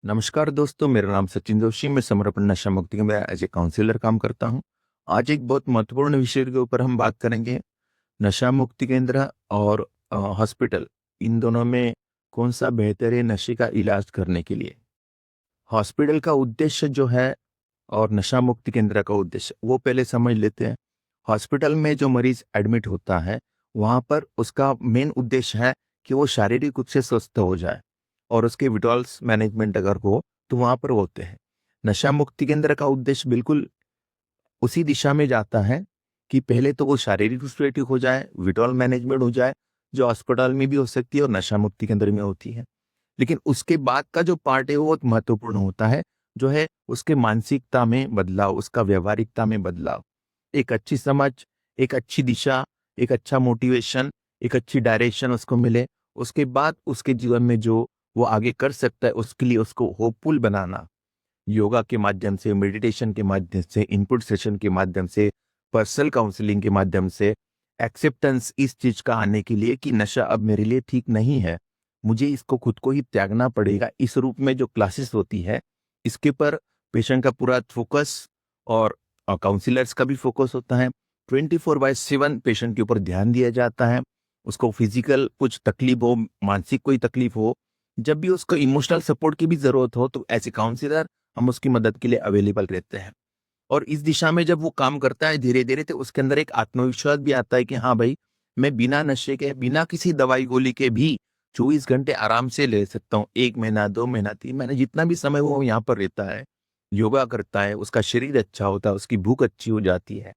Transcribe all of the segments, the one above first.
नमस्कार दोस्तों, मेरा नाम सचिन जोशी। मैं समर्पण नशा मुक्ति में एज ए काउंसलर काम करता हूं। आज एक बहुत महत्वपूर्ण विषय के ऊपर हम बात करेंगे। नशा मुक्ति केंद्र और हॉस्पिटल, इन दोनों में कौन सा बेहतर है नशे का इलाज करने के लिए। हॉस्पिटल का उद्देश्य जो है और नशा मुक्ति केंद्र का उद्देश्य वो पहले समझ लेते हैं। हॉस्पिटल में जो मरीज एडमिट होता है, वहां पर उसका मेन उद्देश्य है कि वो शारीरिक रूप से स्वस्थ हो जाए और उसके विड्रॉल्स मैनेजमेंट अगर हो तो वहां पर होते हैं। नशा मुक्ति केंद्र का उद्देश्य बिल्कुल उसी दिशा में जाता है कि पहले तो वो शारीरिक रूप से ठीक हो जाए, विड्रॉल मैनेजमेंट हो जाए, जो अस्पताल में भी हो सकती है और नशा मुक्ति केंद्र में होती है। लेकिन उसके बाद का जो पार्ट है वो बहुत महत्वपूर्ण होता है, जो है उसके मानसिकता में बदलाव, उसका व्यवहारिकता में बदलाव। एक अच्छी समझ, एक अच्छी दिशा, एक अच्छा मोटिवेशन, एक अच्छी डायरेक्शन उसको मिले। उसके बाद उसके जीवन में जो वो आगे कर सकता है उसके लिए उसको होपफुल बनाना, योगा के माध्यम से, मेडिटेशन के माध्यम से, इनपुट सेशन के माध्यम से, पर्सनल काउंसलिंग के माध्यम से, एक्सेप्टेंस इस चीज का आने के लिए कि नशा अब मेरे लिए ठीक नहीं है, मुझे इसको खुद को ही त्यागना पड़ेगा। इस रूप में जो क्लासेस होती है, इसके पर पेशेंट का पूरा फोकस और काउंसलर्स का भी फोकस होता है। 24/7 पेशेंट के ऊपर ध्यान दिया जाता है। उसको फिजिकल कुछ तकलीफ हो, मानसिक कोई तकलीफ हो, जब भी उसको इमोशनल सपोर्ट की भी जरूरत हो, तो ऐसे काउंसलर हम उसकी मदद के लिए अवेलेबल रहते हैं। और इस दिशा में जब वो काम करता है धीरे धीरे, तो उसके अंदर एक आत्मविश्वास भी आता है कि हाँ भाई, मैं बिना नशे के, बिना किसी दवाई गोली के भी 24 घंटे आराम से ले सकता हूँ। 1 महीना, 2 महीना, 3 महीने, जितना भी समय वो यहाँ पर रहता है, योगा करता है, उसका शरीर अच्छा होता है, उसकी भूख अच्छी हो जाती है।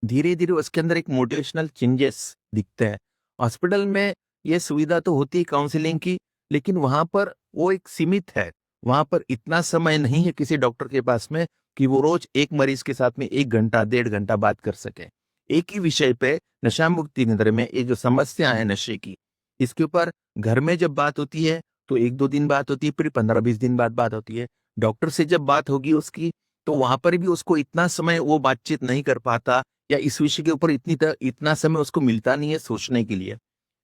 धीरे धीरे उसके अंदर एक मोटिवेशनल चेंजेस दिखते हैं। हॉस्पिटल में ये सुविधा तो होती है काउंसलिंग की, लेकिन वहां पर वो एक सीमित है। वहां पर इतना समय नहीं है किसी डॉक्टर के पास में कि वो रोज एक मरीज के साथ में 1 घंटा, 1.5 घंटा बात कर सके एक ही विषय पे। नशा मुक्ति केंद्र में ये जो समस्या है नशे की, इसके ऊपर घर में जब बात होती है तो 1-2 दिन बात होती है, फिर 15-20 दिन बाद बात होती है। डॉक्टर से जब बात होगी उसकी, तो वहां पर भी उसको इतना समय वो बातचीत नहीं कर पाता, या इस विषय के ऊपर इतना समय उसको मिलता नहीं है सोचने के लिए।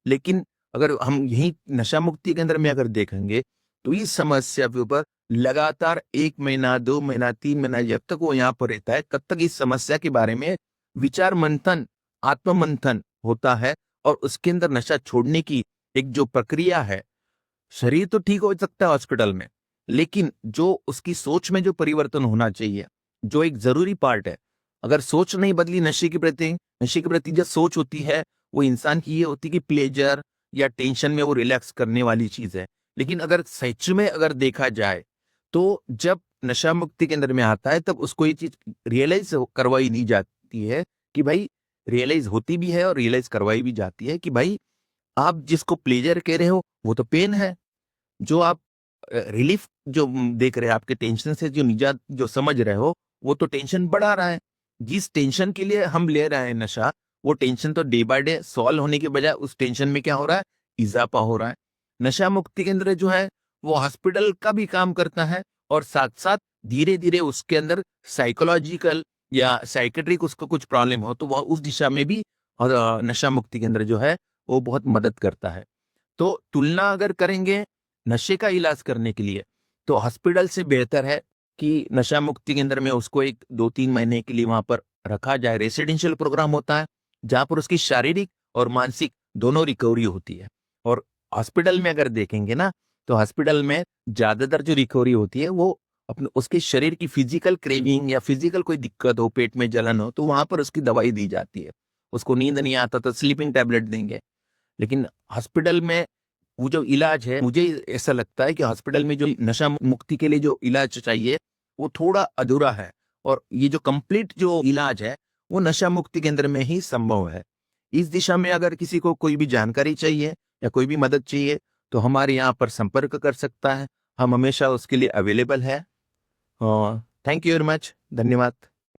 लेकिन अगर हम यही नशा मुक्ति केंद्र में अगर देखेंगे, तो इस समस्या के ऊपर लगातार 1 महीना, 2 महीना, 3 महीना, जब तक वो यहाँ पर रहता है, तब तक इस समस्या के बारे में विचार मंथन, आत्म मंथन होता है। और उसके अंदर नशा छोड़ने की एक जो प्रक्रिया है, शरीर तो ठीक हो सकता है हॉस्पिटल में, लेकिन जो उसकी सोच में जो परिवर्तन होना चाहिए, जो एक जरूरी पार्ट है, अगर सोच नहीं बदली नशे के प्रति जो सोच होती है, वो इंसान की ये होती है कि प्लेजर या टेंशन में वो रिलैक्स करने वाली चीज है। लेकिन अगर सच में अगर देखा जाए, तो जब नशा मुक्ति केंद्र में आता है, तब उसको ये चीज रियलाइज करवाई नहीं जाती है कि भाई, रियलाइज होती भी है और रियलाइज करवाई भी जाती है कि भाई, आप जिसको प्लेजर कह रहे हो वो तो पेन है। जो आप रिलीफ जो देख रहे हैं, आपके टेंशन से जो निजात जो समझ रहे हो, वो तो टेंशन बढ़ा रहा है। जिस टेंशन के लिए हम ले रहे हैं नशा, वो टेंशन तो डे बाय डे सॉल्व होने के बजाय उस टेंशन में क्या हो रहा है, इजाफा हो रहा है। नशा मुक्ति केंद्र जो है वो हॉस्पिटल का भी काम करता है, और साथ साथ धीरे धीरे उसके अंदर साइकोलॉजिकल या साइकेट्रिक उसको कुछ प्रॉब्लम हो, तो वह उस दिशा में भी नशा मुक्ति केंद्र जो है वो बहुत मदद करता है। तो तुलना अगर करेंगे नशे का इलाज करने के लिए, तो हॉस्पिटल से बेहतर है कि नशा मुक्ति केंद्र में उसको 1-2-3 महीने के लिए वहां पर रखा जाए। रेसिडेंशियल प्रोग्राम होता है, जहां पर उसकी शारीरिक और मानसिक दोनों रिकवरी होती है। और हॉस्पिटल में अगर देखेंगे ना, तो हॉस्पिटल में ज्यादातर जो रिकवरी होती है वो अपने उसके शरीर की फिजिकल क्रेविंग या फिजिकल कोई दिक्कत हो, पेट में जलन हो, तो वहां पर उसकी दवाई दी जाती है। उसको नींद नहीं आता तो स्लीपिंग टैबलेट देंगे। लेकिन हॉस्पिटल में वो जो इलाज है, मुझे ऐसा लगता है कि हॉस्पिटल में जो नशा मुक्ति के लिए जो इलाज चाहिए, वो थोड़ा अधूरा है। और ये जो कंप्लीट जो इलाज है, वो नशा मुक्ति केंद्र में ही संभव है। इस दिशा में अगर किसी को कोई भी जानकारी चाहिए या कोई भी मदद चाहिए, तो हमारे यहाँ पर संपर्क कर सकता है। हम हमेशा उसके लिए अवेलेबल है। Thank you very much. धन्यवाद।